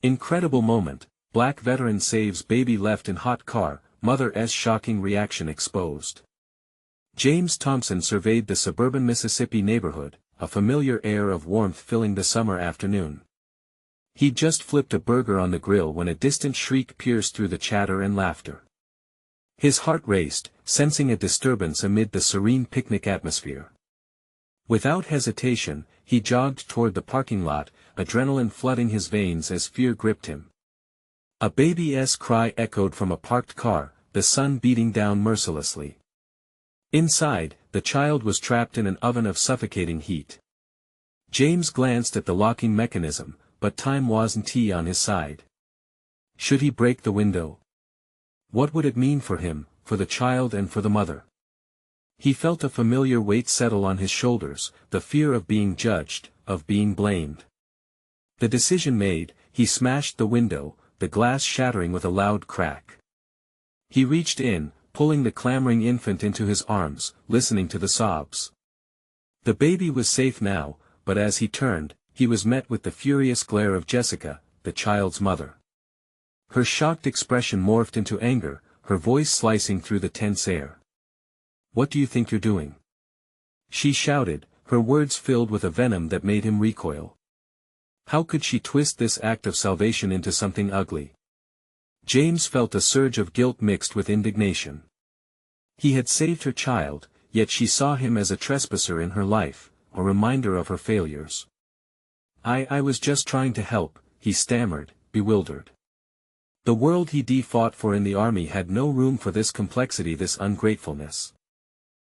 Incredible moment, black veteran saves baby left in hot car, mother's shocking reaction exposed. James Thompson surveyed the suburban Mississippi neighborhood, a familiar air of warmth filling the summer afternoon. He'd just flipped a burger on the grill when a distant shriek pierced through the chatter and laughter. His heart raced, sensing a disturbance amid the serene picnic atmosphere. Without hesitation, he jogged toward the parking lot, adrenaline flooding his veins as fear gripped him. A baby's cry echoed from a parked car, the sun beating down mercilessly. Inside, the child was trapped in an oven of suffocating heat. James glanced at the locking mechanism, but time wasn't on his side. Should he break the window? What would it mean for him, for the child and for the mother? He felt a familiar weight settle on his shoulders, the fear of being judged, of being blamed. The decision made, he smashed the window, the glass shattering with a loud crack. He reached in, pulling the clamoring infant into his arms, listening to the sobs. The baby was safe now, but as he turned, he was met with the furious glare of Jessica, the child's mother. Her shocked expression morphed into anger, her voice slicing through the tense air. "What do you think you're doing?" she shouted, her words filled with a venom that made him recoil. How could she twist this act of salvation into something ugly? James felt a surge of guilt mixed with indignation. He had saved her child, yet she saw him as a trespasser in her life, a reminder of her failures. I was just trying to help," he stammered, bewildered. The world he fought for in the army had no room for this complexity, this ungratefulness.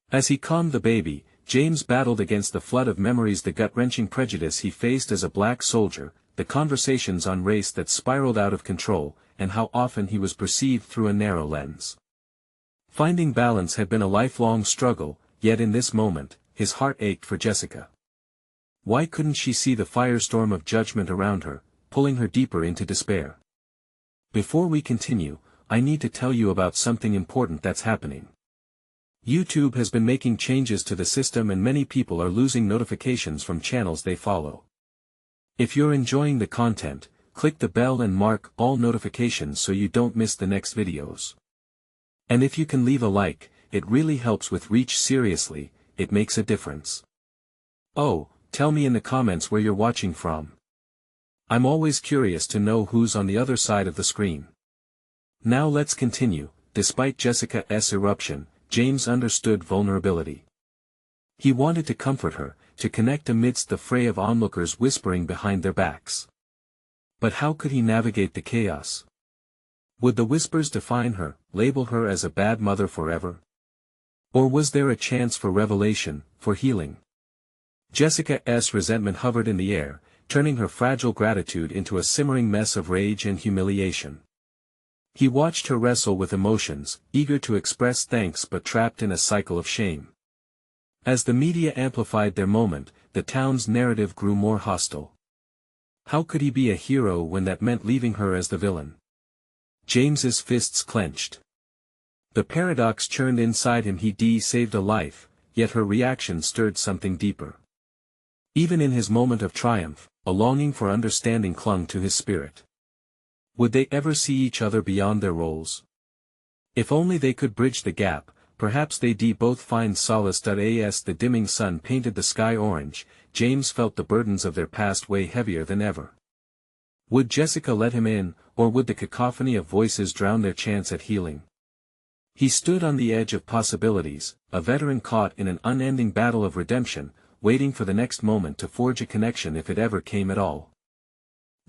As he calmed the baby, James battled against the flood of memories, the gut-wrenching prejudice he faced as a black soldier, the conversations on race that spiraled out of control, and how often he was perceived through a narrow lens. Finding balance had been a lifelong struggle, yet in this moment, his heart ached for Jessica. Why couldn't she see the firestorm of judgment around her, pulling her deeper into despair? Before we continue, I need to tell you about something important that's happening. YouTube has been making changes to the system and many people are losing notifications from channels they follow. If you're enjoying the content, click the bell and mark all notifications so you don't miss the next videos. And if you can leave a like, it really helps with reach. Seriously, it makes a difference. Oh, tell me in the comments where you're watching from. I'm always curious to know who's on the other side of the screen. Now let's continue. Despite Jessica's eruption, James understood vulnerability. He wanted to comfort her, to connect amidst the fray of onlookers whispering behind their backs. But how could he navigate the chaos? Would the whispers define her, label her as a bad mother forever? Or was there a chance for revelation, for healing? Jessica's resentment hovered in the air, turning her fragile gratitude into a simmering mess of rage and humiliation. He watched her wrestle with emotions, eager to express thanks but trapped in a cycle of shame. As the media amplified their moment, the town's narrative grew more hostile. How could he be a hero when that meant leaving her as the villain? James's fists clenched. The paradox churned inside him. He saved a life, yet her reaction stirred something deeper. Even in his moment of triumph, a longing for understanding clung to his spirit. Would they ever see each other beyond their roles? If only they could bridge the gap, perhaps they'd both find solace. As the dimming sun painted the sky orange, James felt the burdens of their past weigh heavier than ever. Would Jessica let him in, or would the cacophony of voices drown their chance at healing? He stood on the edge of possibilities, a veteran caught in an unending battle of redemption, waiting for the next moment to forge a connection if it ever came at all.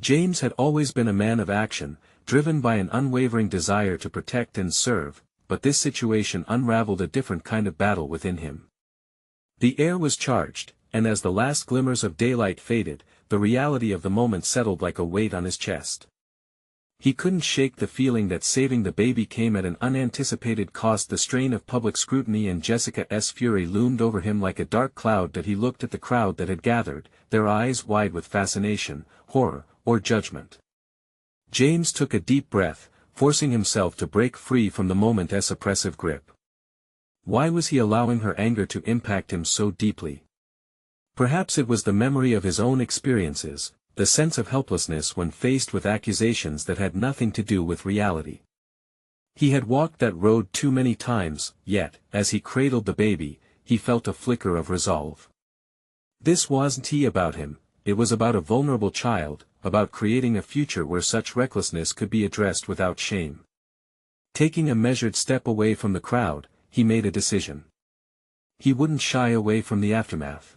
James had always been a man of action, driven by an unwavering desire to protect and serve, but this situation unraveled a different kind of battle within him. The air was charged, and as the last glimmers of daylight faded, the reality of the moment settled like a weight on his chest. He couldn't shake the feeling that saving the baby came at an unanticipated cost. The strain of public scrutiny and Jessica's fury loomed over him like a dark cloud. He looked at the crowd that had gathered, their eyes wide with fascination, horror, or judgment. James took a deep breath, forcing himself to break free from the moment's oppressive grip. Why was he allowing her anger to impact him so deeply? Perhaps it was the memory of his own experiences, the sense of helplessness when faced with accusations that had nothing to do with reality. He had walked that road too many times, yet, as he cradled the baby, he felt a flicker of resolve. This wasn't about him, it was about a vulnerable child, about creating a future where such recklessness could be addressed without shame. Taking a measured step away from the crowd, he made a decision. He wouldn't shy away from the aftermath.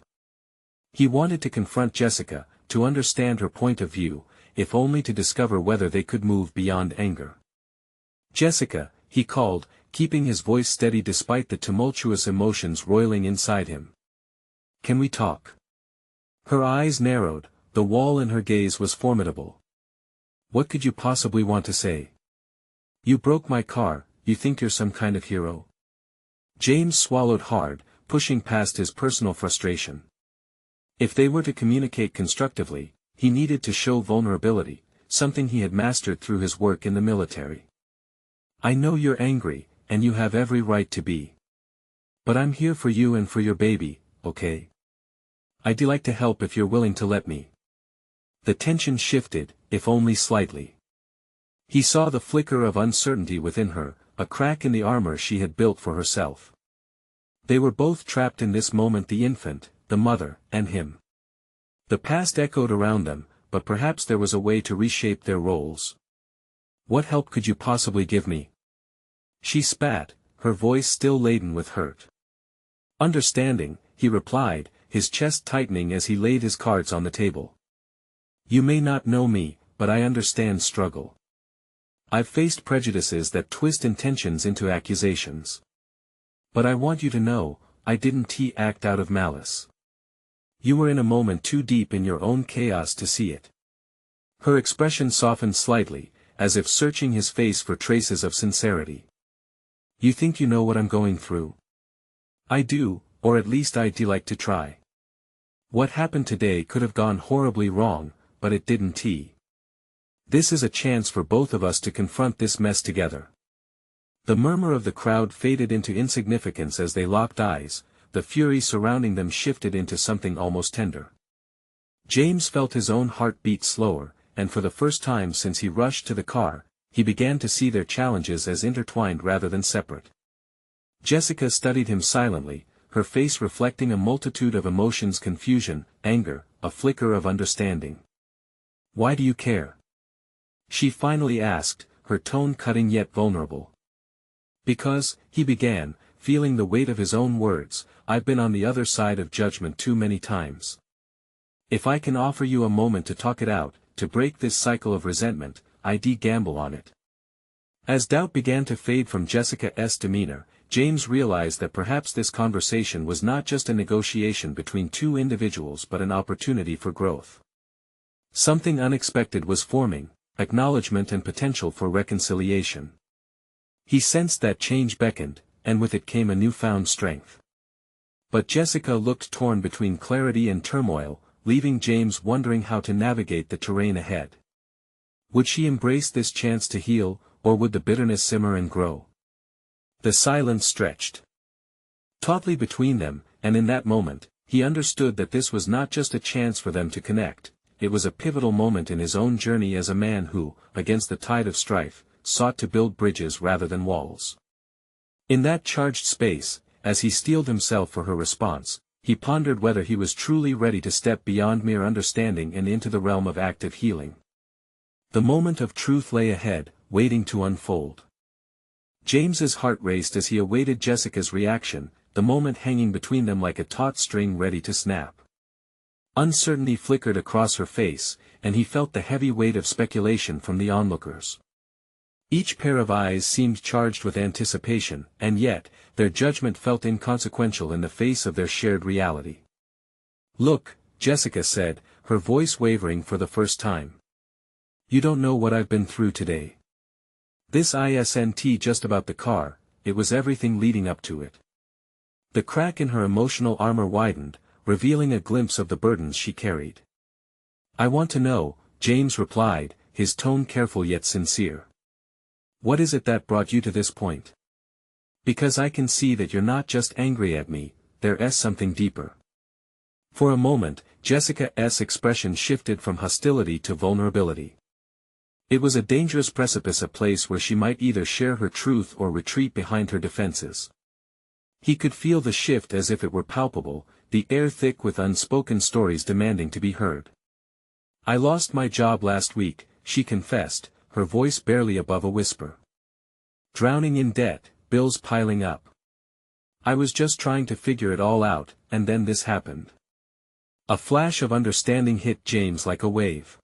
He wanted to confront Jessica, to understand her point of view, if only to discover whether they could move beyond anger. "Jessica," he called, keeping his voice steady despite the tumultuous emotions roiling inside him. "Can we talk?" Her eyes narrowed, the wall in her gaze was formidable. "What could you possibly want to say?" "You broke my car, you think you're some kind of hero?" James swallowed hard, pushing past his personal frustration. If they were to communicate constructively, he needed to show vulnerability, something he had mastered through his work in the military. "I know you're angry, and you have every right to be. But I'm here for you and for your baby, okay? I'd like to help if you're willing to let me." The tension shifted, if only slightly. He saw the flicker of uncertainty within her, a crack in the armor she had built for herself. They were both trapped in this moment, the infant, the mother, and him. The past echoed around them, but perhaps there was a way to reshape their roles. "What help could you possibly give me?" She spat, her voice still laden with hurt. "Understanding," he replied, his chest tightening as he laid his cards on the table. "You may not know me, but I understand struggle. I've faced prejudices that twist intentions into accusations. But I want you to know, I didn't act out of malice. You were in a moment too deep in your own chaos to see it." Her expression softened slightly, as if searching his face for traces of sincerity. "You think you know what I'm going through?" "I do, or at least I'd like to try. What happened today could have gone horribly wrong, but it didn't. This is a chance for both of us to confront this mess together." The murmur of the crowd faded into insignificance as they locked eyes, the fury surrounding them shifted into something almost tender. James felt his own heart beat slower, and for the first time since he rushed to the car, he began to see their challenges as intertwined rather than separate. Jessica studied him silently, her face reflecting a multitude of emotions: confusion, anger, a flicker of understanding. "Why do you care?" she finally asked, her tone cutting yet vulnerable. "Because," he began, feeling the weight of his own words, "I've been on the other side of judgment too many times. If I can offer you a moment to talk it out, to break this cycle of resentment, I'd gamble on it." As doubt began to fade from Jessica's demeanor, James realized that perhaps this conversation was not just a negotiation between two individuals but an opportunity for growth. Something unexpected was forming, acknowledgement and potential for reconciliation. He sensed that change beckoned, and with it came a newfound strength. But Jessica looked torn between clarity and turmoil, leaving James wondering how to navigate the terrain ahead. Would she embrace this chance to heal, or would the bitterness simmer and grow? The silence stretched tautly between them, and in that moment, he understood that this was not just a chance for them to connect, it was a pivotal moment in his own journey as a man who, against the tide of strife, sought to build bridges rather than walls. In that charged space, as he steeled himself for her response, he pondered whether he was truly ready to step beyond mere understanding and into the realm of active healing. The moment of truth lay ahead, waiting to unfold. James's heart raced as he awaited Jessica's reaction, the moment hanging between them like a taut string ready to snap. Uncertainty flickered across her face, and he felt the heavy weight of speculation from the onlookers. Each pair of eyes seemed charged with anticipation, and yet, their judgment felt inconsequential in the face of their shared reality. "Look," Jessica said, her voice wavering for the first time. "You don't know what I've been through today. This isn't just about the car, it was everything leading up to it." The crack in her emotional armor widened, revealing a glimpse of the burdens she carried. "I want to know," James replied, his tone careful yet sincere. "What is it that brought you to this point? Because I can see that you're not just angry at me, there's something deeper." For a moment, Jessica's expression shifted from hostility to vulnerability. It was a dangerous precipice, a place where she might either share her truth or retreat behind her defenses. He could feel the shift as if it were palpable, the air thick with unspoken stories demanding to be heard. "I lost my job last week," she confessed, her voice barely above a whisper. "Drowning in debt, bills piling up. I was just trying to figure it all out, and then this happened." A flash of understanding hit James like a wave.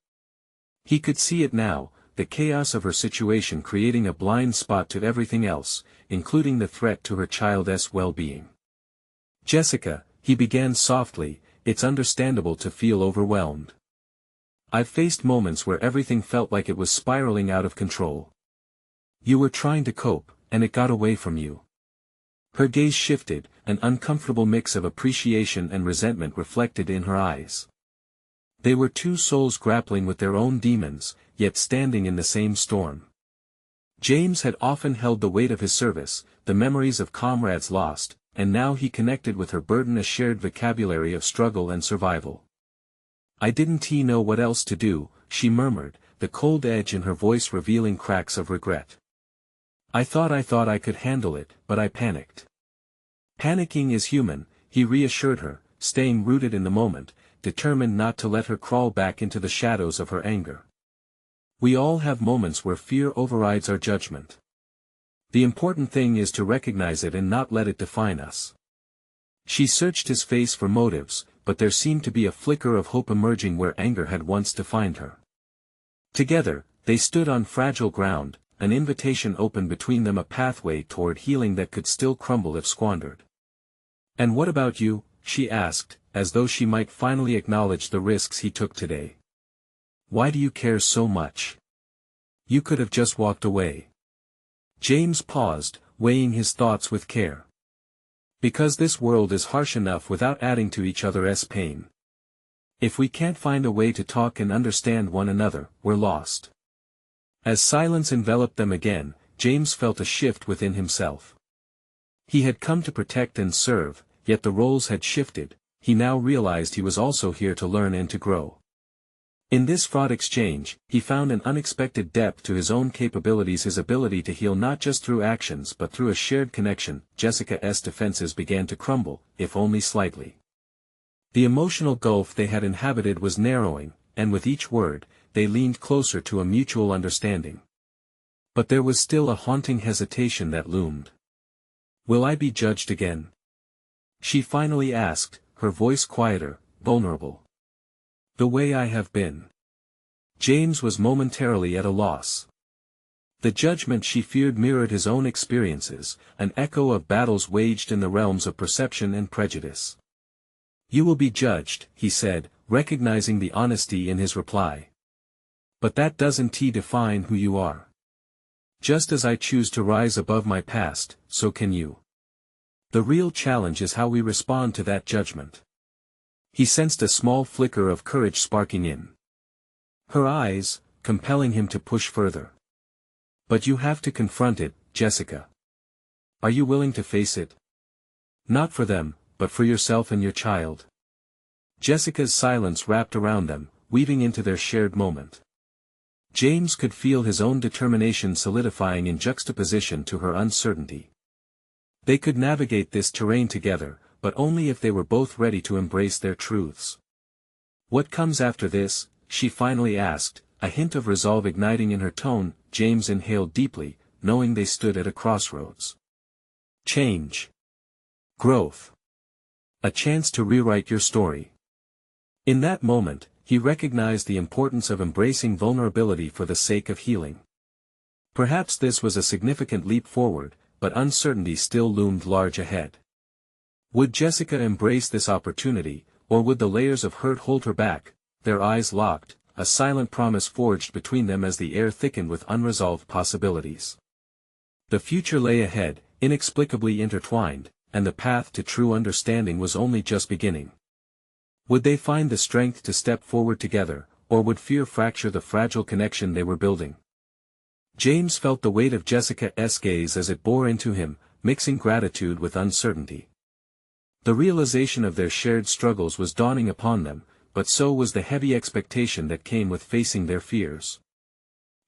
He could see it now, the chaos of her situation creating a blind spot to everything else, including the threat to her child's well-being. "Jessica," he began softly, "it's understandable to feel overwhelmed. I've faced moments where everything felt like it was spiraling out of control. You were trying to cope, and it got away from you." Her gaze shifted, an uncomfortable mix of appreciation and resentment reflected in her eyes. They were two souls grappling with their own demons, yet standing in the same storm. James had often held the weight of his service, the memories of comrades lost, and now he connected with her burden, a shared vocabulary of struggle and survival. "I didn't know what else to do," she murmured, the cold edge in her voice revealing cracks of regret. I thought I could handle it, but I panicked." "Panicking is human," he reassured her, staying rooted in the moment, determined not to let her crawl back into the shadows of her anger. "We all have moments where fear overrides our judgment. The important thing is to recognize it and not let it define us." She searched his face for motives, but there seemed to be a flicker of hope emerging where anger had once defined her. Together, they stood on fragile ground, an invitation open between them, a pathway toward healing that could still crumble if squandered. "And what about you?" she asked, as though she might finally acknowledge the risks he took today. "Why do you care so much? You could have just walked away." James paused, weighing his thoughts with care. "Because this world is harsh enough without adding to each other's pain. If we can't find a way to talk and understand one another, we're lost." As silence enveloped them again, James felt a shift within himself. He had come to protect and serve, yet the roles had shifted. He now realized he was also here to learn and to grow. In this fraught exchange, he found an unexpected depth to his own capabilities, his ability to heal not just through actions but through a shared connection. Jessica's defenses began to crumble, if only slightly. The emotional gulf they had inhabited was narrowing, and with each word, they leaned closer to a mutual understanding. But there was still a haunting hesitation that loomed. "Will I be judged again?" she finally asked, her voice quieter, vulnerable. "The way I have been." James was momentarily at a loss. The judgment she feared mirrored his own experiences, an echo of battles waged in the realms of perception and prejudice. "You will be judged," he said, recognizing the honesty in his reply. "But that doesn't define who you are. Just as I choose to rise above my past, so can you. The real challenge is how we respond to that judgment." He sensed a small flicker of courage sparking in her eyes, compelling him to push further. "But you have to confront it, Jessica. Are you willing to face it? Not for them, but for yourself and your child." Jessica's silence wrapped around them, weaving into their shared moment. James could feel his own determination solidifying in juxtaposition to her uncertainty. They could navigate this terrain together, but only if they were both ready to embrace their truths. "What comes after this?" she finally asked, a hint of resolve igniting in her tone. James inhaled deeply, knowing they stood at a crossroads. "Change. Growth. A chance to rewrite your story." In that moment, he recognized the importance of embracing vulnerability for the sake of healing. Perhaps this was a significant leap forward, but uncertainty still loomed large ahead. Would Jessica embrace this opportunity, or would the layers of hurt hold her back? Their eyes locked, a silent promise forged between them as the air thickened with unresolved possibilities. The future lay ahead, inexplicably intertwined, and the path to true understanding was only just beginning. Would they find the strength to step forward together, or would fear fracture the fragile connection they were building? James felt the weight of Jessica's gaze as it bore into him, mixing gratitude with uncertainty. The realization of their shared struggles was dawning upon them, but so was the heavy expectation that came with facing their fears.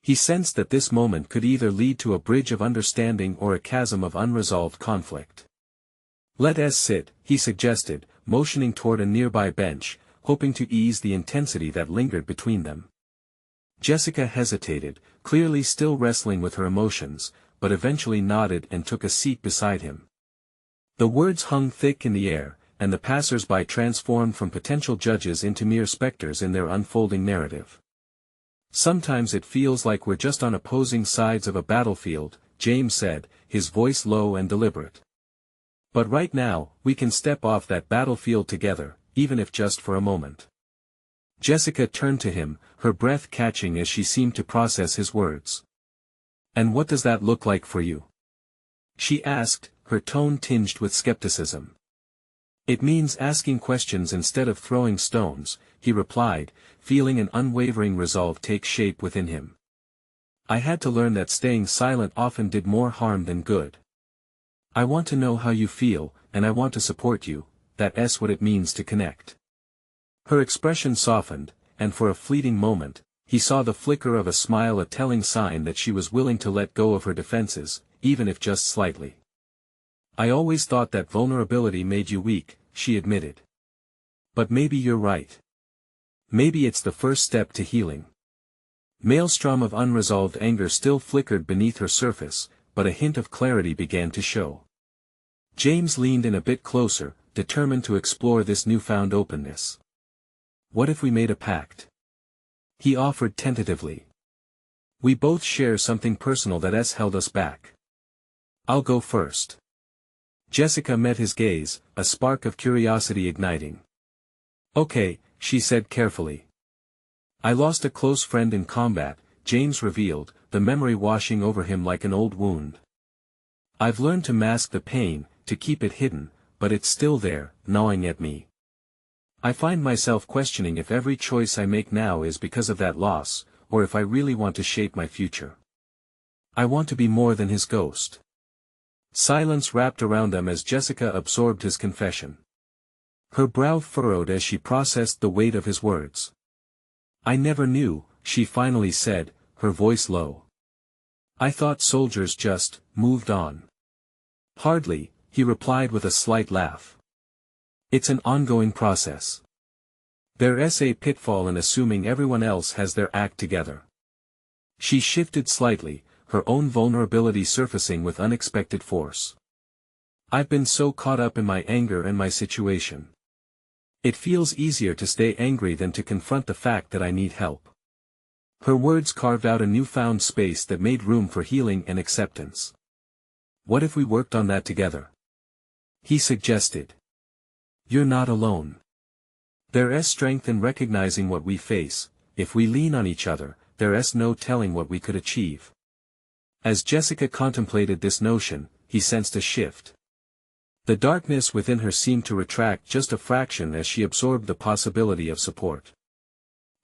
He sensed that this moment could either lead to a bridge of understanding or a chasm of unresolved conflict. "Let us sit," he suggested, motioning toward a nearby bench, hoping to ease the intensity that lingered between them. Jessica hesitated, clearly still wrestling with her emotions, but eventually nodded and took a seat beside him. The words hung thick in the air, and the passers-by transformed from potential judges into mere specters in their unfolding narrative. "Sometimes it feels like we're just on opposing sides of a battlefield," James said, his voice low and deliberate. "But right now, we can step off that battlefield together, even if just for a moment." Jessica turned to him, her breath catching as she seemed to process his words. "And what does that look like for you?" she asked, her tone tinged with skepticism. "It means asking questions instead of throwing stones," he replied, feeling an unwavering resolve take shape within him. "I had to learn that staying silent often did more harm than good. I want to know how you feel, and I want to support you, that's what it means to connect." Her expression softened, and for a fleeting moment, he saw the flicker of a smile, a telling sign that she was willing to let go of her defenses, even if just slightly. "I always thought that vulnerability made you weak," she admitted. "But maybe you're right. Maybe it's the first step to healing." Maelstrom of unresolved anger still flickered beneath her surface, but a hint of clarity began to show. James leaned in a bit closer, determined to explore this newfound openness. "What if we made a pact?" he offered tentatively. "We both share something personal that's held us back. I'll go first." Jessica met his gaze, a spark of curiosity igniting. "Okay," she said carefully. "I lost a close friend in combat," James revealed, the memory washing over him like an old wound. "I've learned to mask the pain, to keep it hidden, but it's still there, gnawing at me. I find myself questioning if every choice I make now is because of that loss, or if I really want to shape my future. I want to be more than his ghost." Silence wrapped around them as Jessica absorbed his confession. Her brow furrowed as she processed the weight of his words. "I never knew," she finally said, her voice low. "I thought soldiers just moved on." "Hardly," he replied with a slight laugh. "It's an ongoing process. There's a pitfall in assuming everyone else has their act together." She shifted slightly, her own vulnerability surfacing with unexpected force. "I've been so caught up in my anger and my situation. It feels easier to stay angry than to confront the fact that I need help." Her words carved out a newfound space that made room for healing and acceptance. "What if we worked on that together?" he suggested. "You're not alone. There's strength in recognizing what we face. If we lean on each other, there's no telling what we could achieve." As Jessica contemplated this notion, he sensed a shift. The darkness within her seemed to retract just a fraction as she absorbed the possibility of support.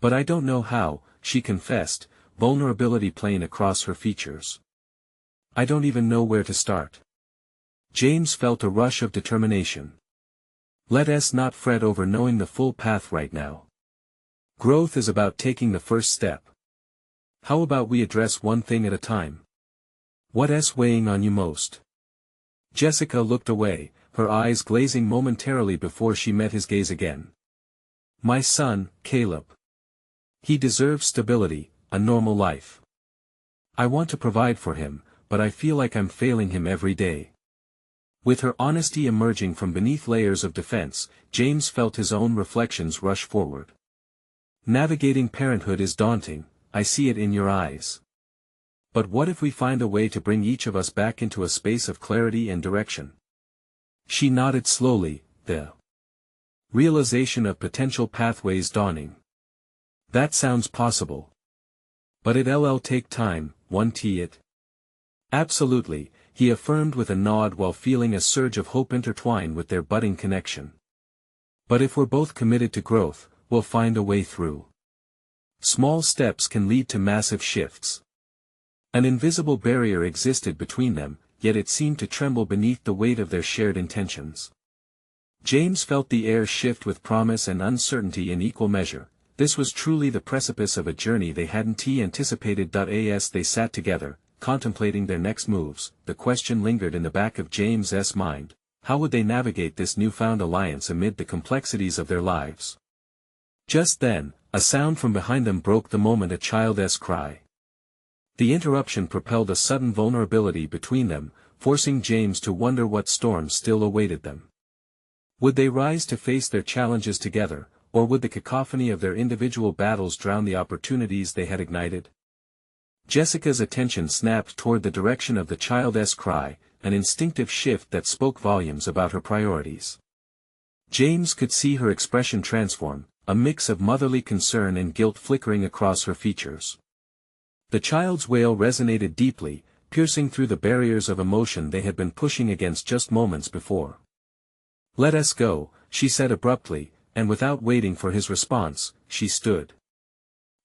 "But I don't know how," she confessed, vulnerability playing across her features. "I don't even know where to start." James felt a rush of determination. "Let us not fret over knowing the full path right now. Growth is about taking the first step. How about we address one thing at a time? What's weighing on you most?" Jessica looked away, her eyes glazing momentarily before she met his gaze again. "My son, Caleb. He deserves stability, a normal life. I want to provide for him, but I feel like I'm failing him every day." With her honesty emerging from beneath layers of defense, James felt his own reflections rush forward. "Navigating parenthood is daunting, I see it in your eyes. But what if we find a way to bring each of us back into a space of clarity and direction?" She nodded slowly, the realization of potential pathways dawning. "That sounds possible. But it'll take time, won't it?" "Absolutely," he affirmed with a nod while feeling a surge of hope intertwine with their budding connection. "But if we're both committed to growth, we'll find a way through. Small steps can lead to massive shifts." An invisible barrier existed between them, yet it seemed to tremble beneath the weight of their shared intentions. James felt the air shift with promise and uncertainty in equal measure. This was truly the precipice of a journey they hadn't anticipated. As they sat together, contemplating their next moves, the question lingered in the back of James's mind: how would they navigate this newfound alliance amid the complexities of their lives? Just then, a sound from behind them broke the moment: a child's cry. The interruption propelled a sudden vulnerability between them, forcing James to wonder what storm still awaited them. Would they rise to face their challenges together, or would the cacophony of their individual battles drown the opportunities they had ignited? Jessica's attention snapped toward the direction of the child's cry, an instinctive shift that spoke volumes about her priorities. James could see her expression transform, a mix of motherly concern and guilt flickering across her features. The child's wail resonated deeply, piercing through the barriers of emotion they had been pushing against just moments before. "Let us go," she said abruptly, and without waiting for his response, she stood.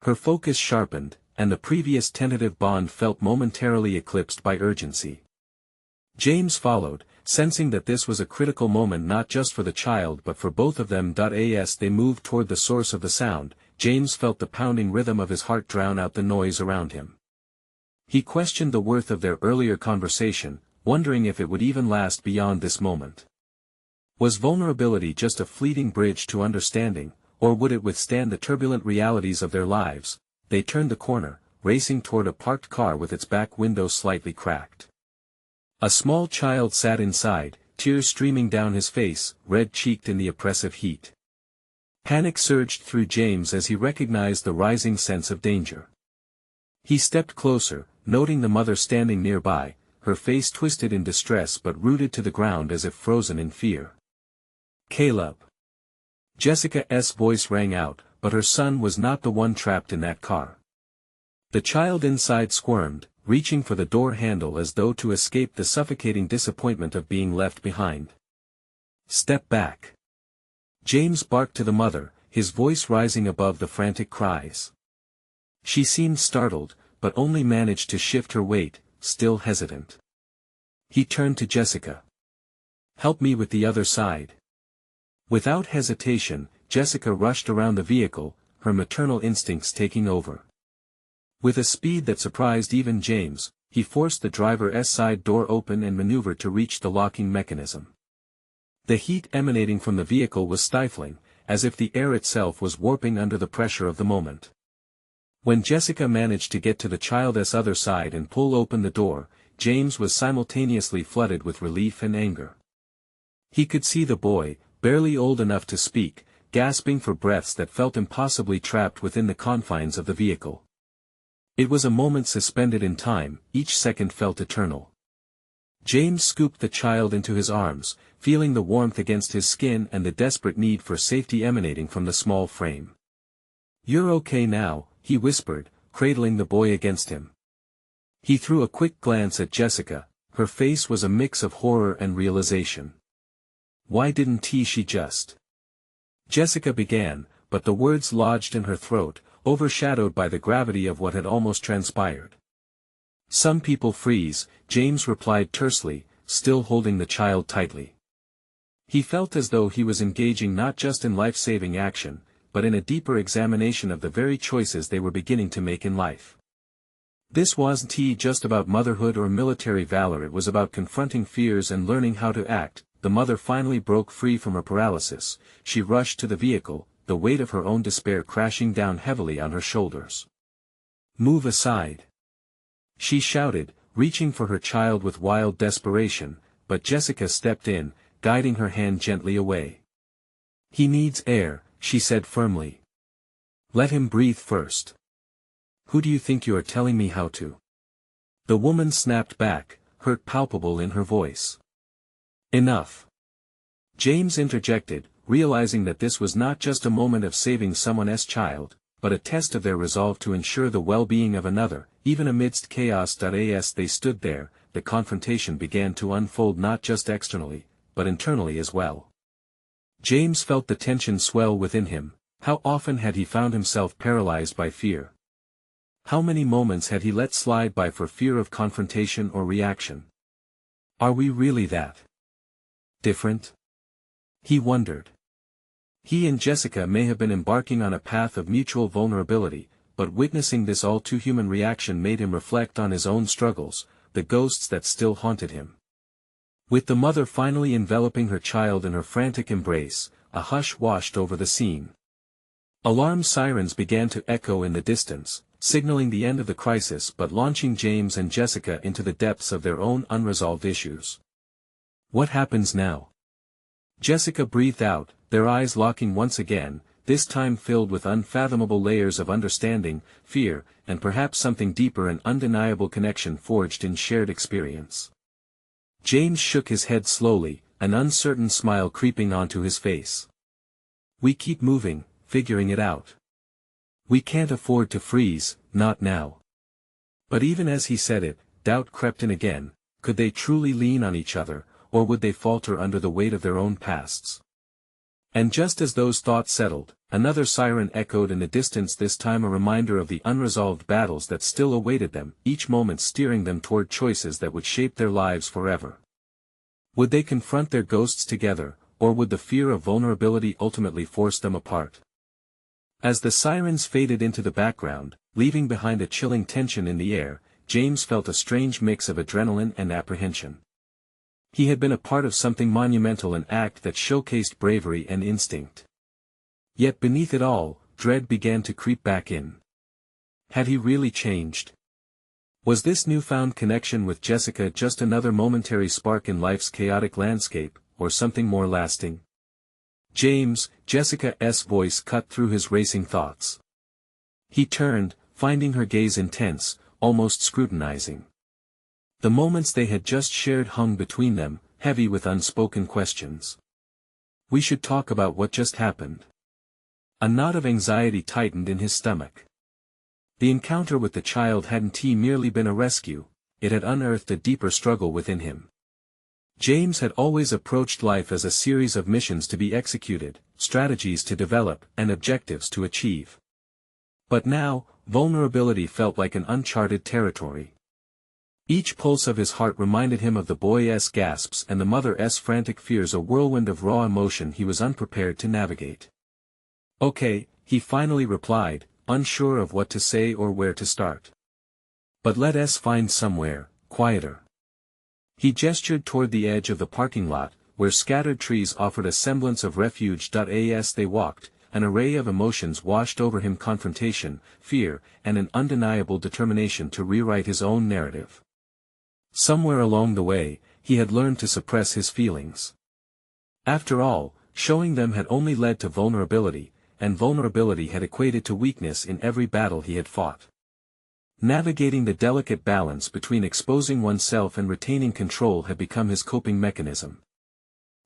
Her focus sharpened, and the previous tentative bond felt momentarily eclipsed by urgency. James followed, sensing that this was a critical moment not just for the child but for both of them. As they moved toward the source of the sound, James felt the pounding rhythm of his heart drown out the noise around him. He questioned the worth of their earlier conversation, wondering if it would even last beyond this moment. Was vulnerability just a fleeting bridge to understanding, or would it withstand the turbulent realities of their lives? They turned the corner, racing toward a parked car with its back window slightly cracked. A small child sat inside, tears streaming down his face, red-cheeked in the oppressive heat. Panic surged through James as he recognized the rising sense of danger. He stepped closer, noting the mother standing nearby, her face twisted in distress but rooted to the ground as if frozen in fear. "Caleb." Jessica's voice rang out, but her son was not the one trapped in that car. The child inside squirmed, reaching for the door handle as though to escape the suffocating disappointment of being left behind. "Step back." James barked to the mother, his voice rising above the frantic cries. She seemed startled, but only managed to shift her weight, still hesitant. He turned to Jessica. "Help me with the other side." Without hesitation, Jessica rushed around the vehicle, her maternal instincts taking over. With a speed that surprised even James, he forced the driver's side door open and maneuvered to reach the locking mechanism. The heat emanating from the vehicle was stifling, as if the air itself was warping under the pressure of the moment. When Jessica managed to get to the child's other side and pull open the door, James was simultaneously flooded with relief and anger. He could see the boy, barely old enough to speak, gasping for breaths that felt impossibly trapped within the confines of the vehicle. It was a moment suspended in time, each second felt eternal. James scooped the child into his arms, feeling the warmth against his skin and the desperate need for safety emanating from the small frame. "You're okay now," he whispered, cradling the boy against him. He threw a quick glance at Jessica, her face was a mix of horror and realization. "Why didn't she just—" Jessica began, but the words lodged in her throat, overshadowed by the gravity of what had almost transpired. "Some people freeze," James replied tersely, still holding the child tightly. He felt as though he was engaging not just in life-saving action, but in a deeper examination of the very choices they were beginning to make in life. This wasn't just about motherhood or military valor, it was about confronting fears and learning how to act. The mother finally broke free from her paralysis. She rushed to the vehicle, the weight of her own despair crashing down heavily on her shoulders. "Move aside!" she shouted, reaching for her child with wild desperation, but Jessica stepped in, guiding her hand gently away. "He needs air," she said firmly. "Let him breathe first." "Who do you think you are telling me how to?" The woman snapped back, hurt palpable in her voice. "Enough!" James interjected, realizing that this was not just a moment of saving someone's child, but a test of their resolve to ensure the well-being of another, even amidst chaos. As they stood there, the confrontation began to unfold not just externally, but internally as well. James felt the tension swell within him. How often had he found himself paralyzed by fear? How many moments had he let slide by for fear of confrontation or reaction? Are we really that different? He wondered. He and Jessica may have been embarking on a path of mutual vulnerability, but witnessing this all-too-human reaction made him reflect on his own struggles, the ghosts that still haunted him. With the mother finally enveloping her child in her frantic embrace, a hush washed over the scene. Alarm sirens began to echo in the distance, signaling the end of the crisis but launching James and Jessica into the depths of their own unresolved issues. What happens now? Jessica breathed out, their eyes locking once again, this time filled with unfathomable layers of understanding, fear, and perhaps something deeper, an undeniable connection forged in shared experience. James shook his head slowly, an uncertain smile creeping onto his face. We keep moving, figuring it out. We can't afford to freeze, not now. But even as he said it, doubt crept in again. Could they truly lean on each other, or would they falter under the weight of their own pasts? And just as those thoughts settled, another siren echoed in the distance, this time a reminder of the unresolved battles that still awaited them, each moment steering them toward choices that would shape their lives forever. Would they confront their ghosts together, or would the fear of vulnerability ultimately force them apart? As the sirens faded into the background, leaving behind a chilling tension in the air, James felt a strange mix of adrenaline and apprehension. He had been a part of something monumental, an act that showcased bravery and instinct. Yet beneath it all, dread began to creep back in. Had he really changed? Was this newfound connection with Jessica just another momentary spark in life's chaotic landscape, or something more lasting? James, Jessica's voice cut through his racing thoughts. He turned, finding her gaze intense, almost scrutinizing. The moments they had just shared hung between them, heavy with unspoken questions. We should talk about what just happened. A knot of anxiety tightened in his stomach. The encounter with the child hadn't merely been a rescue, it had unearthed a deeper struggle within him. James had always approached life as a series of missions to be executed, strategies to develop, and objectives to achieve. But now, vulnerability felt like an uncharted territory. Each pulse of his heart reminded him of the boy's gasps and the mother's frantic fears, a whirlwind of raw emotion he was unprepared to navigate. Okay, he finally replied, unsure of what to say or where to start. But let us find somewhere quieter. He gestured toward the edge of the parking lot, where scattered trees offered a semblance of refuge. As they walked, an array of emotions washed over him: confrontation, fear, and an undeniable determination to rewrite his own narrative. Somewhere along the way, he had learned to suppress his feelings. After all, showing them had only led to vulnerability, and vulnerability had equated to weakness in every battle he had fought. Navigating the delicate balance between exposing oneself and retaining control had become his coping mechanism.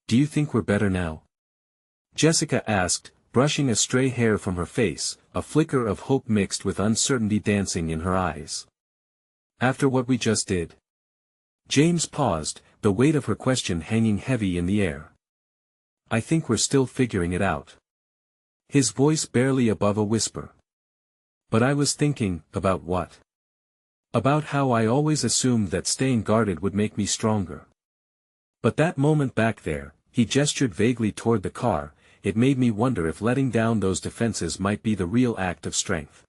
Do you think we're better now? Jessica asked, brushing a stray hair from her face, a flicker of hope mixed with uncertainty dancing in her eyes. After what we just did? James paused, the weight of her question hanging heavy in the air. I think we're still figuring it out. His voice barely above a whisper. But I was thinking, about what? About how I always assumed that staying guarded would make me stronger. But that moment back there, he gestured vaguely toward the car, it made me wonder if letting down those defenses might be the real act of strength.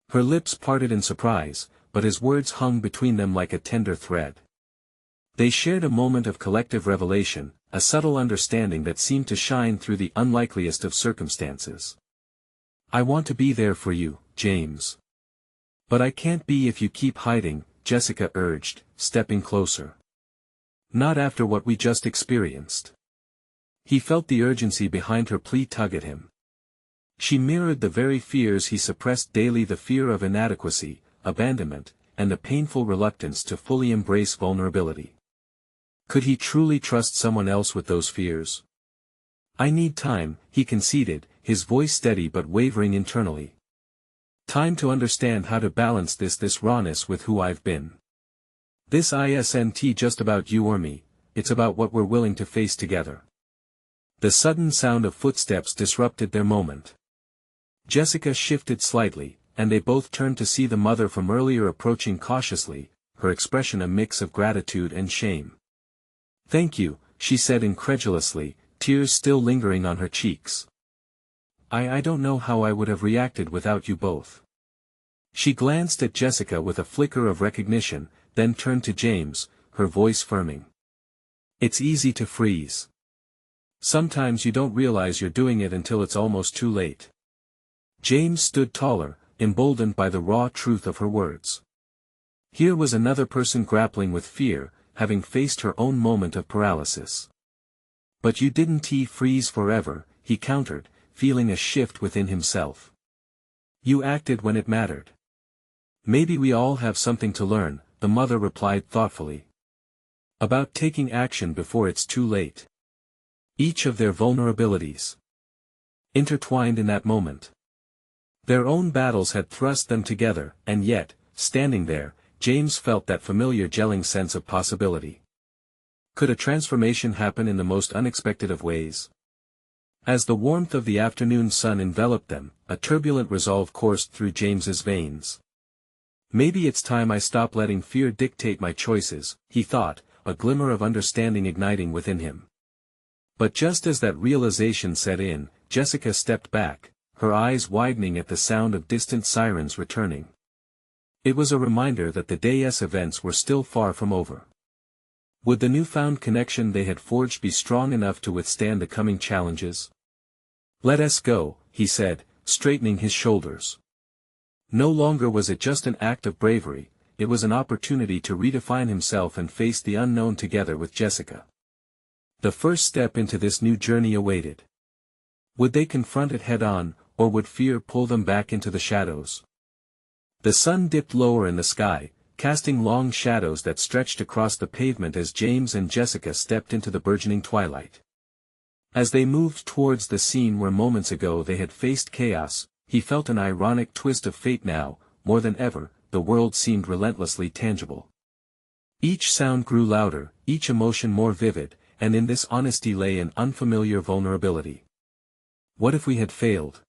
Her lips parted in surprise, but his words hung between them like a tender thread. They shared a moment of collective revelation, a subtle understanding that seemed to shine through the unlikeliest of circumstances. I want to be there for you, James. But I can't be if you keep hiding, Jessica urged, stepping closer. Not after what we just experienced. He felt the urgency behind her plea tug at him. She mirrored the very fears he suppressed daily: the fear of inadequacy, abandonment, and the painful reluctance to fully embrace vulnerability. Could he truly trust someone else with those fears? I need time, he conceded, his voice steady but wavering internally. Time to understand how to balance this rawness with who I've been. This isn't just about you or me, it's about what we're willing to face together. The sudden sound of footsteps disrupted their moment. Jessica shifted slightly, and they both turned to see the mother from earlier approaching cautiously, her expression a mix of gratitude and shame. Thank you, she said incredulously, tears still lingering on her cheeks. I don't know how I would have reacted without you both." She glanced at Jessica with a flicker of recognition, then turned to James, her voice firming. "It's easy to freeze. Sometimes you don't realize you're doing it until it's almost too late." James stood taller, emboldened by the raw truth of her words. Here was another person grappling with fear, having faced her own moment of paralysis. "But you didn't freeze forever," he countered, feeling a shift within himself. "You acted when it mattered." "Maybe we all have something to learn," the mother replied thoughtfully. "About taking action before it's too late." Each of their vulnerabilities intertwined in that moment. Their own battles had thrust them together, and yet, standing there, James felt that familiar gelling sense of possibility. Could a transformation happen in the most unexpected of ways? As the warmth of the afternoon sun enveloped them, a turbulent resolve coursed through James's veins. "Maybe it's time I stop letting fear dictate my choices," he thought, a glimmer of understanding igniting within him. But just as that realization set in, Jessica stepped back, her eyes widening at the sound of distant sirens returning. It was a reminder that the day's events were still far from over. Would the newfound connection they had forged be strong enough to withstand the coming challenges? "Let us go," he said, straightening his shoulders. No longer was it just an act of bravery, it was an opportunity to redefine himself and face the unknown together with Jessica. The first step into this new journey awaited. Would they confront it head-on, or would fear pull them back into the shadows? The sun dipped lower in the sky, casting long shadows that stretched across the pavement as James and Jessica stepped into the burgeoning twilight. As they moved towards the scene where moments ago they had faced chaos, he felt an ironic twist of fate now, more than ever, the world seemed relentlessly tangible. Each sound grew louder, each emotion more vivid, and in this honesty lay an unfamiliar vulnerability. What if we had failed?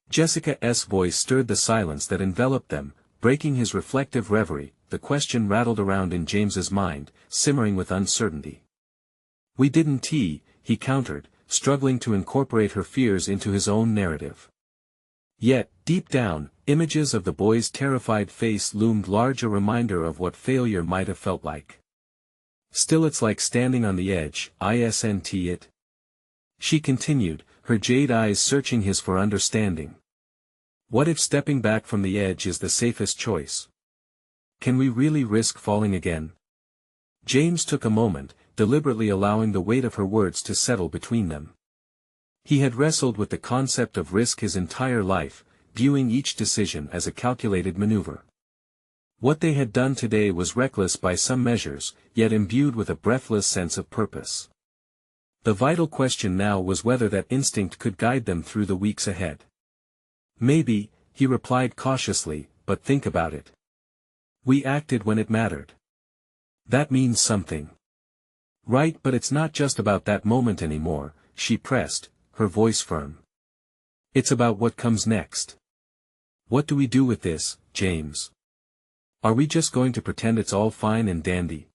Jessica's voice stirred the silence that enveloped them, breaking his reflective reverie. The question rattled around in James's mind, simmering with uncertainty. "We didn't," he countered, struggling to incorporate her fears into his own narrative. Yet, deep down, images of the boy's terrified face loomed large, a reminder of what failure might have felt like. "Still, it's like standing on the edge, isn't it?" She continued, her jade eyes searching his for understanding. "What if stepping back from the edge is the safest choice? Can we really risk falling again?" James took a moment, deliberately allowing the weight of her words to settle between them. He had wrestled with the concept of risk his entire life, viewing each decision as a calculated maneuver. What they had done today was reckless by some measures, yet imbued with a breathless sense of purpose. The vital question now was whether that instinct could guide them through the weeks ahead. "Maybe," he replied cautiously, "but think about it. We acted when it mattered. That means something. Right, but it's not just about that moment anymore," she pressed, her voice firm. "It's about what comes next. What do we do with this, James? Are we just going to pretend it's all fine and dandy?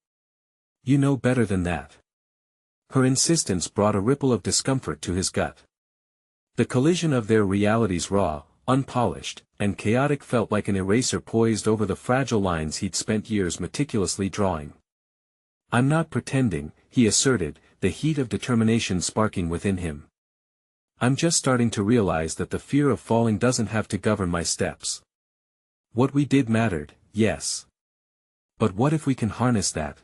You know better than that." Her insistence brought a ripple of discomfort to his gut. The collision of their realities, raw, unpolished, and chaotic, felt like an eraser poised over the fragile lines he'd spent years meticulously drawing. "I'm not pretending," he asserted, the heat of determination sparking within him. "I'm just starting to realize that the fear of falling doesn't have to govern my steps. What we did mattered, yes. But what if we can harness that?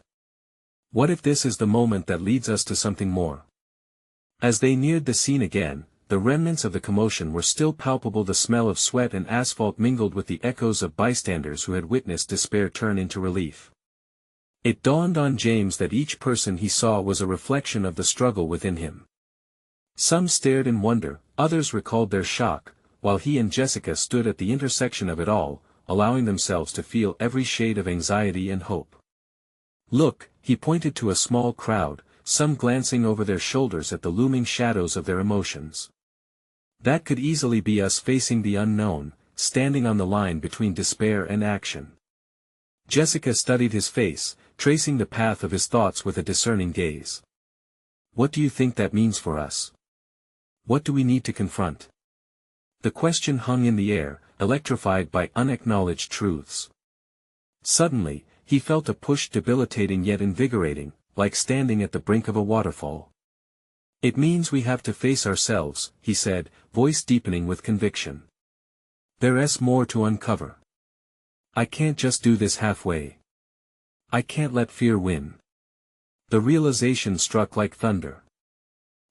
What if this is the moment that leads us to something more?" As they neared the scene again, the remnants of the commotion were still palpable. The smell of sweat and asphalt mingled with the echoes of bystanders who had witnessed despair turn into relief. It dawned on James that each person he saw was a reflection of the struggle within him. Some stared in wonder, others recalled their shock, while he and Jessica stood at the intersection of it all, allowing themselves to feel every shade of anxiety and hope. "Look," he pointed to a small crowd, some glancing over their shoulders at the looming shadows of their emotions. "That could easily be us facing the unknown, standing on the line between despair and action." Jessica studied his face, tracing the path of his thoughts with a discerning gaze. What do you think that means for us? What do we need to confront? The question hung in the air, electrified by unacknowledged truths. Suddenly, he felt a push debilitating yet invigorating, like standing at the brink of a waterfall. It means we have to face ourselves, he said, voice deepening with conviction. There's more to uncover. I can't just do this halfway. I can't let fear win. The realization struck like thunder.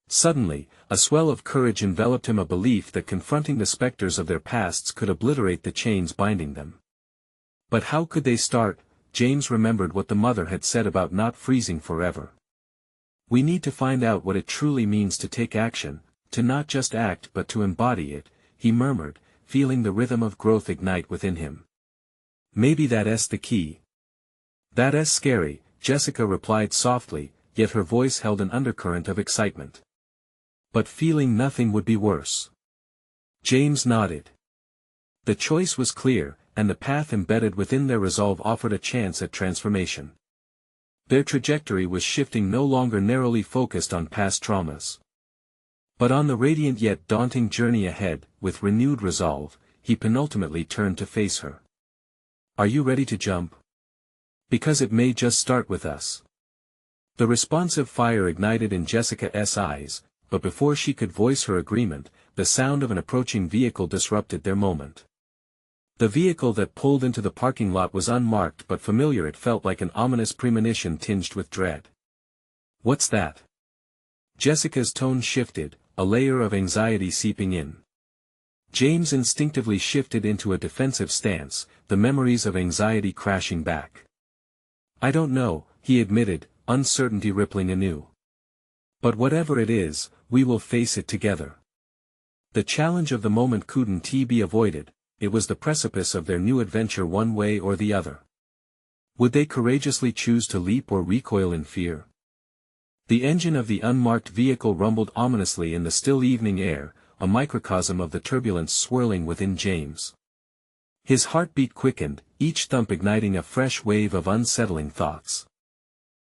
Suddenly, a swell of courage enveloped him, a belief that confronting the specters of their pasts could obliterate the chains binding them. But how could they start? James remembered what the mother had said about not freezing forever. We need to find out what it truly means to take action, to not just act but to embody it, he murmured, feeling the rhythm of growth ignite within him. Maybe that's the key. That's scary, Jessica replied softly, yet her voice held an undercurrent of excitement. But feeling nothing would be worse. James nodded. The choice was clear, and the path embedded within their resolve offered a chance at transformation. Their trajectory was shifting, no longer narrowly focused on past traumas, but on the radiant yet daunting journey ahead. With renewed resolve, he penultimately turned to face her. Are you ready to jump? Because it may just start with us. The responsive fire ignited in Jessica's eyes, but before she could voice her agreement, the sound of an approaching vehicle disrupted their moment. The vehicle that pulled into the parking lot was unmarked but familiar. It felt like an ominous premonition tinged with dread. What's that? Jessica's tone shifted, a layer of anxiety seeping in. James instinctively shifted into a defensive stance, the memories of anxiety crashing back. I don't know, he admitted, uncertainty rippling anew. But whatever it is, we will face it together. The challenge of the moment couldn't be avoided. It was the precipice of their new adventure, one way or the other. Would they courageously choose to leap or recoil in fear? The engine of the unmarked vehicle rumbled ominously in the still evening air, a microcosm of the turbulence swirling within James. His heartbeat quickened, each thump igniting a fresh wave of unsettling thoughts.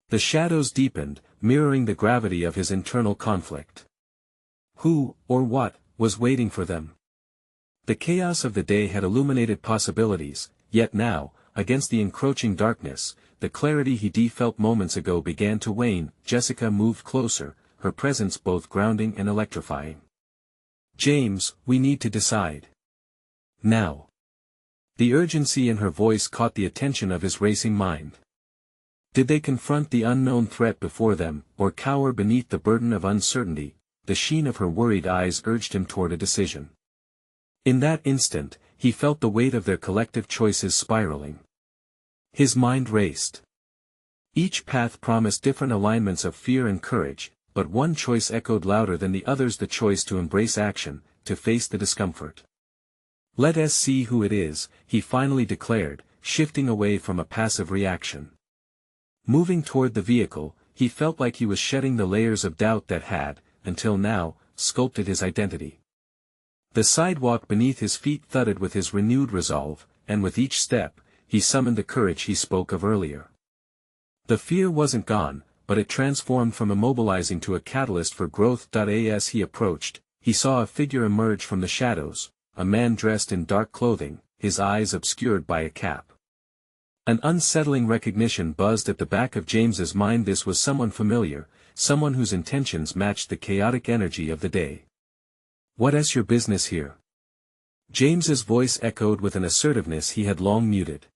The shadows deepened, mirroring the gravity of his internal conflict. Who, or what, was waiting for them? The chaos of the day had illuminated possibilities, yet now, against the encroaching darkness, the clarity he felt moments ago began to wane. Jessica moved closer, her presence both grounding and electrifying. James, we need to decide. Now. The urgency in her voice caught the attention of his racing mind. Did they confront the unknown threat before them, or cower beneath the burden of uncertainty? The sheen of her worried eyes urged him toward a decision. In that instant, he felt the weight of their collective choices spiraling. His mind raced. Each path promised different alignments of fear and courage, but one choice echoed louder than the others: the choice to embrace action, to face the discomfort. Let us see who it is, he finally declared, shifting away from a passive reaction. Moving toward the vehicle, he felt like he was shedding the layers of doubt that had, until now, sculpted his identity. The sidewalk beneath his feet thudded with his renewed resolve, and with each step, he summoned the courage he spoke of earlier. The fear wasn't gone, but it transformed from immobilizing to a catalyst for growth. As he approached, he saw a figure emerge from the shadows, a man dressed in dark clothing, his eyes obscured by a cap. An unsettling recognition buzzed at the back of James's mind. This was someone familiar, someone whose intentions matched the chaotic energy of the day. What's your business here? James's voice echoed with an assertiveness he had long muted.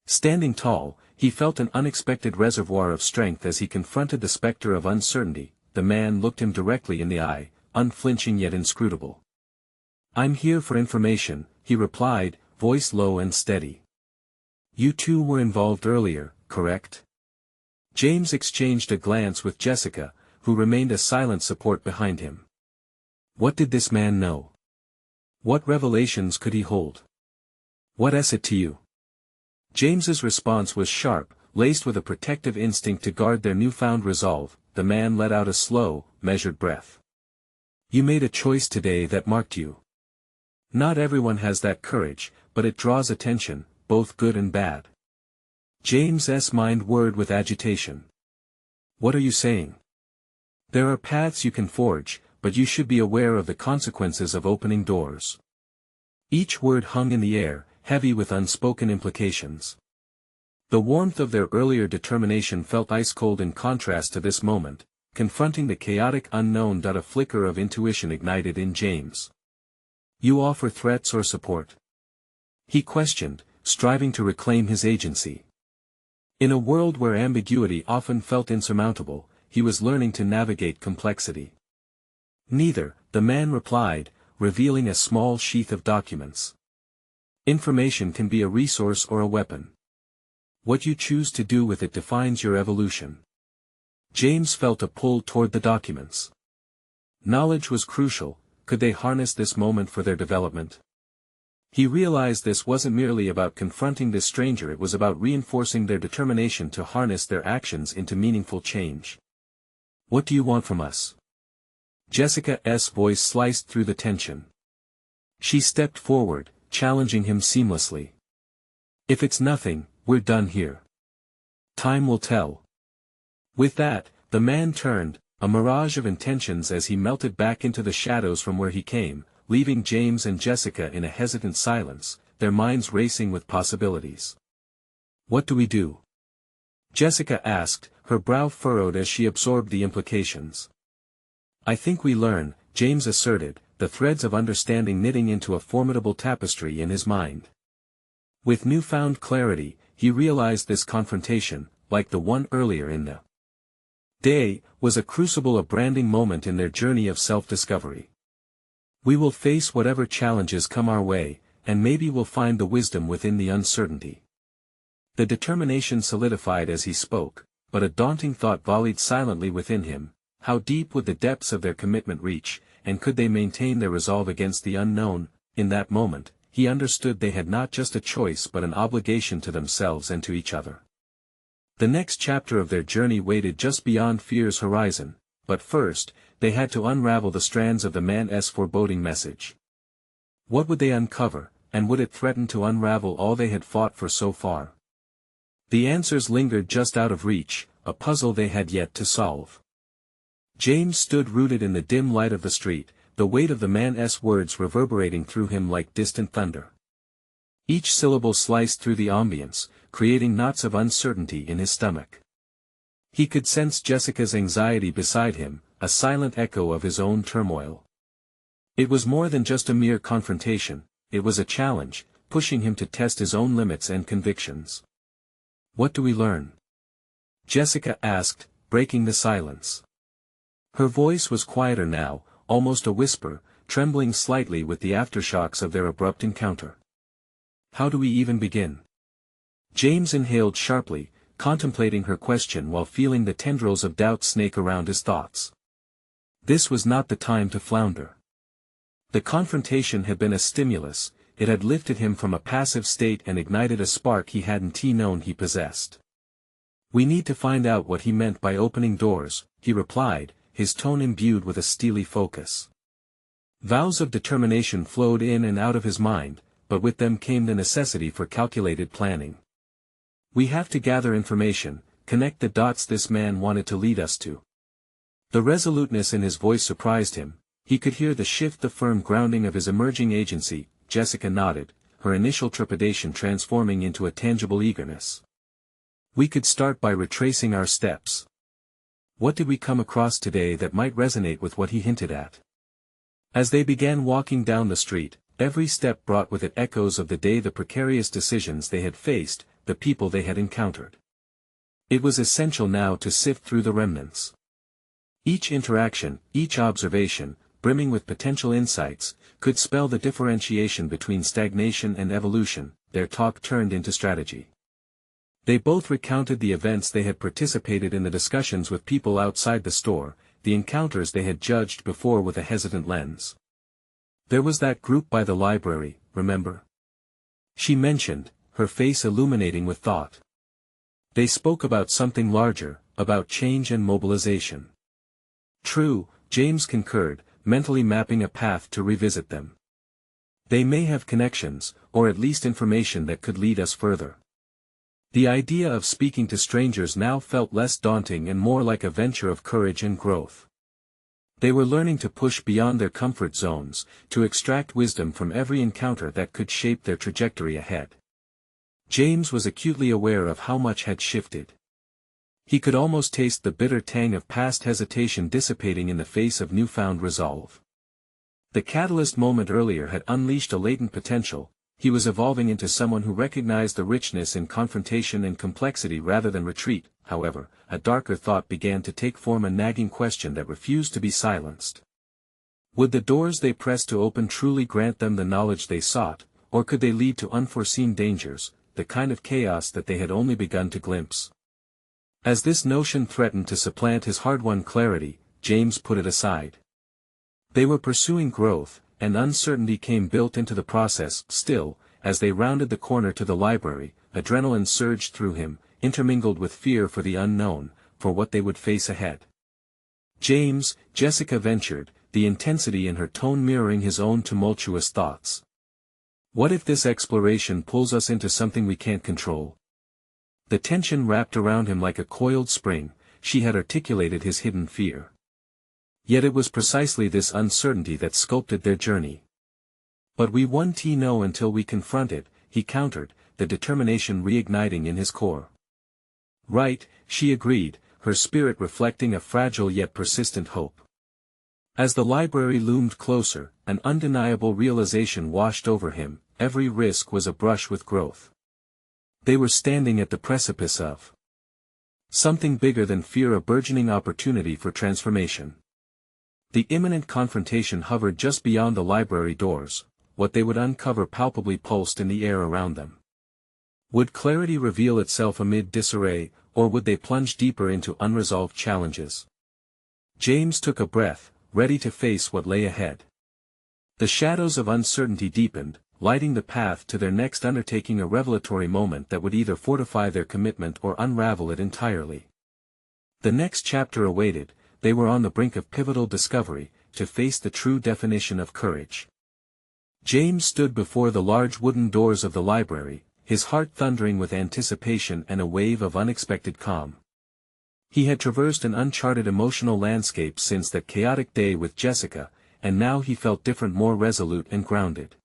Standing tall, he felt an unexpected reservoir of strength as he confronted the specter of uncertainty. The man looked him directly in the eye, unflinching yet inscrutable. I'm here for information, he replied, voice low and steady. You two were involved earlier, correct? James exchanged a glance with Jessica, who remained a silent support behind him. What did this man know? What revelations could he hold? What's it to you? James's response was sharp, laced with a protective instinct to guard their newfound resolve. The man let out a slow, measured breath. You made a choice today that marked you. Not everyone has that courage, but it draws attention, both good and bad. James's mind whirred with agitation. What are you saying? There are paths you can forge, but you should be aware of the consequences of opening doors. Each word hung in the air, heavy with unspoken implications. The warmth of their earlier determination felt ice-cold in contrast to this moment, confronting the chaotic unknown. A flicker of intuition ignited in James. You offer threats or support? He questioned, striving to reclaim his agency. In a world where ambiguity often felt insurmountable, he was learning to navigate complexity. Neither, the man replied, revealing a small sheath of documents. Information can be a resource or a weapon. What you choose to do with it defines your evolution. James felt a pull toward the documents. Knowledge was crucial. Could they harness this moment for their development? He realized this wasn't merely about confronting this stranger, it was about reinforcing their determination to harness their actions into meaningful change. What do you want from us? Jessica's voice sliced through the tension. She stepped forward, challenging him seamlessly. If it's nothing, we're done here. Time will tell. With that, the man turned, a mirage of intentions as he melted back into the shadows from where he came, leaving James and Jessica in a hesitant silence, their minds racing with possibilities. What do we do? Jessica asked, her brow furrowed as she absorbed the implications. I think we learn, James asserted, the threads of understanding knitting into a formidable tapestry in his mind. With newfound clarity, he realized this confrontation, like the one earlier in the day, was a crucible, a branding moment in their journey of self-discovery. We will face whatever challenges come our way, and maybe we'll find the wisdom within the uncertainty. The determination solidified as he spoke, but a daunting thought volleyed silently within him. How deep would the depths of their commitment reach, and could they maintain their resolve against the unknown? In that moment, he understood they had not just a choice but an obligation to themselves and to each other. The next chapter of their journey waited just beyond fear's horizon, but first, they had to unravel the strands of the man's foreboding message. What would they uncover, and would it threaten to unravel all they had fought for so far? The answers lingered just out of reach, a puzzle they had yet to solve. James stood rooted in the dim light of the street, the weight of the man's words reverberating through him like distant thunder. Each syllable sliced through the ambience, creating knots of uncertainty in his stomach. He could sense Jessica's anxiety beside him, a silent echo of his own turmoil. It was more than just a mere confrontation, it was a challenge, pushing him to test his own limits and convictions. What do we learn? Jessica asked, breaking the silence. Her voice was quieter now, almost a whisper, trembling slightly with the aftershocks of their abrupt encounter. How do we even begin? James inhaled sharply, contemplating her question while feeling the tendrils of doubt snake around his thoughts. This was not the time to flounder. The confrontation had been a stimulus, it had lifted him from a passive state and ignited a spark he hadn't known he possessed. We need to find out what he meant by opening doors, he replied, his tone imbued with a steely focus. Vows of determination flowed in and out of his mind, but with them came the necessity for calculated planning. We have to gather information, connect the dots this man wanted to lead us to. The resoluteness in his voice surprised him, he could hear the shift, the firm grounding of his emerging agency. Jessica nodded, her initial trepidation transforming into a tangible eagerness. We could start by retracing our steps. What did we come across today that might resonate with what he hinted at? As they began walking down the street, every step brought with it echoes of the day, the precarious decisions they had faced, the people they had encountered. It was essential now to sift through the remnants. Each interaction, each observation, brimming with potential insights, could spell the differentiation between stagnation and evolution. Their talk turned into strategy. They both recounted the events they had participated in, the discussions with people outside the store, the encounters they had judged before with a hesitant lens. There was that group by the library, remember? She mentioned, her face illuminating with thought. They spoke about something larger, about change and mobilization. True, James concurred, mentally mapping a path to revisit them. They may have connections, or at least information that could lead us further. The idea of speaking to strangers now felt less daunting and more like a venture of courage and growth. They were learning to push beyond their comfort zones, to extract wisdom from every encounter that could shape their trajectory ahead. James was acutely aware of how much had shifted. He could almost taste the bitter tang of past hesitation dissipating in the face of newfound resolve. The catalyst moment earlier had unleashed a latent potential. He was evolving into someone who recognized the richness in confrontation and complexity rather than retreat. However, a darker thought began to take form, a nagging question that refused to be silenced. Would the doors they pressed to open truly grant them the knowledge they sought, or could they lead to unforeseen dangers, the kind of chaos that they had only begun to glimpse? As this notion threatened to supplant his hard-won clarity, James put it aside. They were pursuing growth, and uncertainty came built into the process. Still, as they rounded the corner to the library, adrenaline surged through him, intermingled with fear for the unknown, for what they would face ahead. "James," Jessica ventured, the intensity in her tone mirroring his own tumultuous thoughts. "What if this exploration pulls us into something we can't control?" The tension wrapped around him like a coiled spring. She had articulated his hidden fear. Yet it was precisely this uncertainty that sculpted their journey. "But we won't know until we confront it," he countered, the determination reigniting in his core. "Right," she agreed, her spirit reflecting a fragile yet persistent hope. As the library loomed closer, an undeniable realization washed over him: every risk was a brush with growth. They were standing at the precipice of something bigger than fear, a burgeoning opportunity for transformation. The imminent confrontation hovered just beyond the library doors. What they would uncover palpably pulsed in the air around them. Would clarity reveal itself amid disarray, or would they plunge deeper into unresolved challenges? James took a breath, ready to face what lay ahead. The shadows of uncertainty deepened, lighting the path to their next undertaking, a revelatory moment that would either fortify their commitment or unravel it entirely. The next chapter awaited. They were on the brink of pivotal discovery, to face the true definition of courage. James stood before the large wooden doors of the library, his heart thundering with anticipation and a wave of unexpected calm. He had traversed an uncharted emotional landscape since that chaotic day with Jessica, and now he felt different, more resolute and grounded.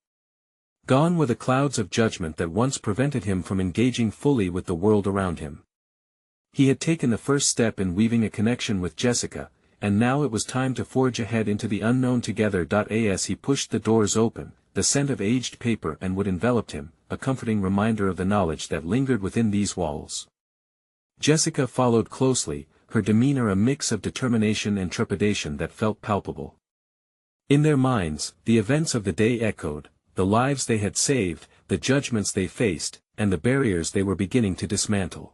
Gone were the clouds of judgment that once prevented him from engaging fully with the world around him. He had taken the first step in weaving a connection with Jessica, and now it was time to forge ahead into the unknown together. As he pushed the doors open, the scent of aged paper and wood enveloped him, a comforting reminder of the knowledge that lingered within these walls. Jessica followed closely, her demeanor a mix of determination and trepidation that felt palpable. In their minds, the events of the day echoed, the lives they had saved, the judgments they faced, and the barriers they were beginning to dismantle.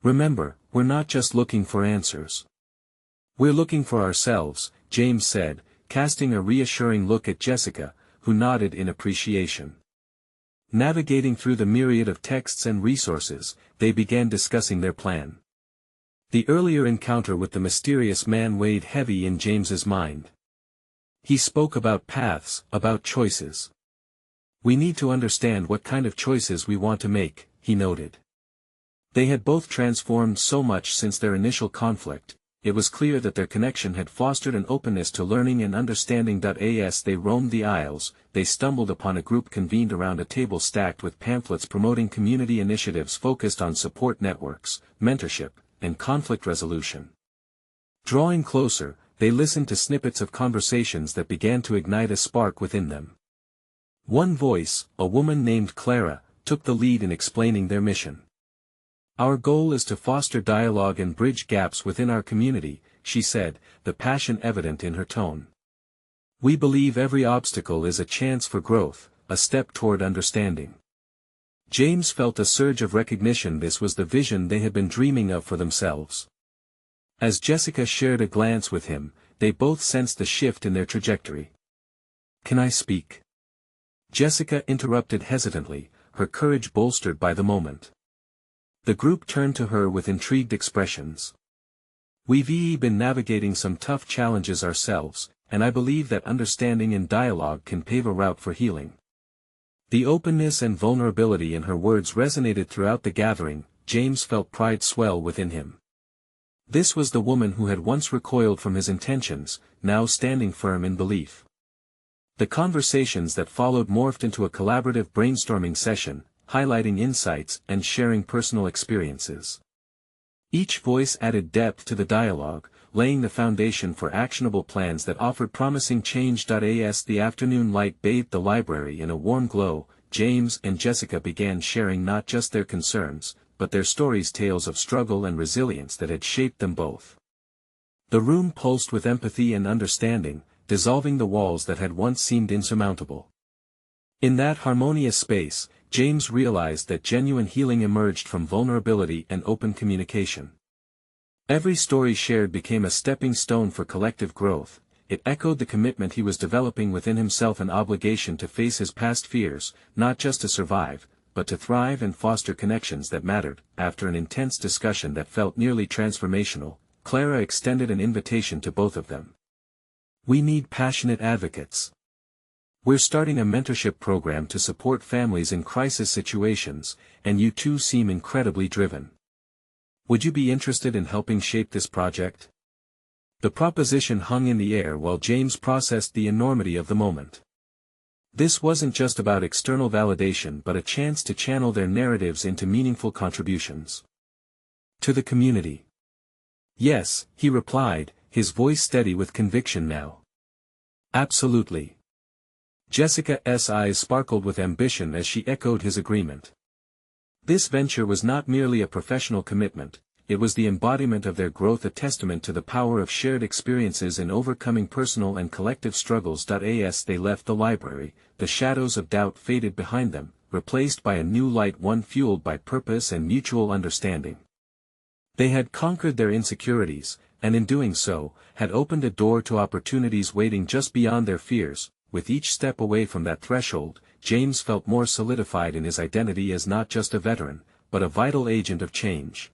"Remember, we're not just looking for answers. We're looking for ourselves," James said, casting a reassuring look at Jessica, who nodded in appreciation. Navigating through the myriad of texts and resources, they began discussing their plan. The earlier encounter with the mysterious man weighed heavy in James's mind. He spoke about paths, about choices. "We need to understand what kind of choices we want to make," he noted. They had both transformed so much since their initial conflict. It was clear that their connection had fostered an openness to learning and understanding. As they roamed the aisles, they stumbled upon a group convened around a table stacked with pamphlets promoting community initiatives focused on support networks, mentorship, and conflict resolution. Drawing closer, they listened to snippets of conversations that began to ignite a spark within them. One voice, a woman named Clara, took the lead in explaining their mission. "Our goal is to foster dialogue and bridge gaps within our community," she said, the passion evident in her tone. "We believe every obstacle is a chance for growth, a step toward understanding." James felt a surge of recognition. This was the vision they had been dreaming of for themselves. As Jessica shared a glance with him, they both sensed a shift in their trajectory. "Can I speak?" Jessica interrupted hesitantly, her courage bolstered by the moment. The group turned to her with intrigued expressions. "We've been navigating some tough challenges ourselves, and I believe that understanding and dialogue can pave a route for healing." The openness and vulnerability in her words resonated throughout the gathering. James felt pride swell within him. This was the woman who had once recoiled from his intentions, now standing firm in belief. The conversations that followed morphed into a collaborative brainstorming session, highlighting insights and sharing personal experiences. Each voice added depth to the dialogue, laying the foundation for actionable plans that offered promising change. As the afternoon light bathed the library in a warm glow, James and Jessica began sharing not just their concerns, but their stories, tales of struggle and resilience that had shaped them both. The room pulsed with empathy and understanding, dissolving the walls that had once seemed insurmountable. In that harmonious space, James realized that genuine healing emerged from vulnerability and open communication. Every story shared became a stepping stone for collective growth. It echoed the commitment he was developing within himself, an obligation to face his past fears, not just to survive, but to thrive and foster connections that mattered. After an intense discussion that felt nearly transformational, Clara extended an invitation to both of them. "We need passionate advocates. We're starting a mentorship program to support families in crisis situations, and you two seem incredibly driven. Would you be interested in helping shape this project?" The proposition hung in the air while James processed the enormity of the moment. This wasn't just about external validation but a chance to channel their narratives into meaningful contributions to the community. "Yes," he replied, his voice steady with conviction now. "Absolutely." Jessica's eyes sparkled with ambition as she echoed his agreement. This venture was not merely a professional commitment, it was the embodiment of their growth, a testament to the power of shared experiences in overcoming personal and collective struggles. As they left the library, the shadows of doubt faded behind them, replaced by a new light, one fueled by purpose and mutual understanding. They had conquered their insecurities, and in doing so, had opened a door to opportunities waiting just beyond their fears. With each step away from that threshold, James felt more solidified in his identity as not just a veteran, but a vital agent of change.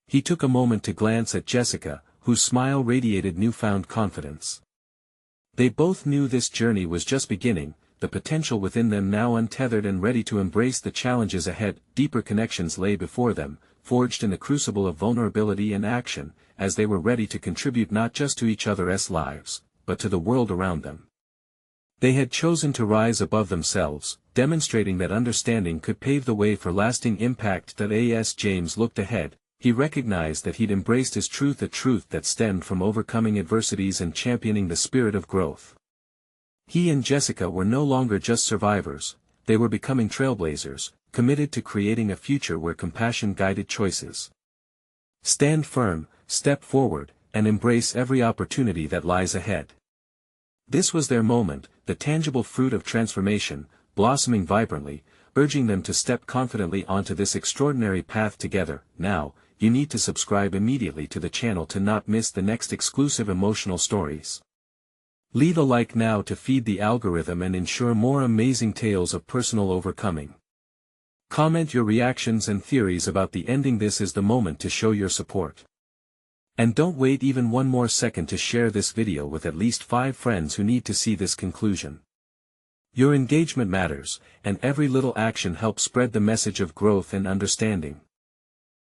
He took a moment to glance at Jessica, whose smile radiated newfound confidence. They both knew this journey was just beginning, the potential within them now untethered and ready to embrace the challenges ahead. Deeper connections lay before them, forged in the crucible of vulnerability and action, as they were ready to contribute not just to each other's lives, but to the world around them. They had chosen to rise above themselves, demonstrating that understanding could pave the way for lasting impact. As James looked ahead, he recognized that he'd embraced his truth, a truth that stemmed from overcoming adversities and championing the spirit of growth. He and Jessica were no longer just survivors, they were becoming trailblazers, committed to creating a future where compassion guided choices. Stand firm, step forward, and embrace every opportunity that lies ahead. This was their moment, the tangible fruit of transformation, blossoming vibrantly, urging them to step confidently onto this extraordinary path together. Now, you need to subscribe immediately to the channel to not miss the next exclusive emotional stories. Leave a like now to feed the algorithm and ensure more amazing tales of personal overcoming. Comment your reactions and theories about the ending. This is the moment to show your support. And don't wait even one more second to share this video with at least 5 friends who need to see this conclusion. Your engagement matters, and every little action helps spread the message of growth and understanding.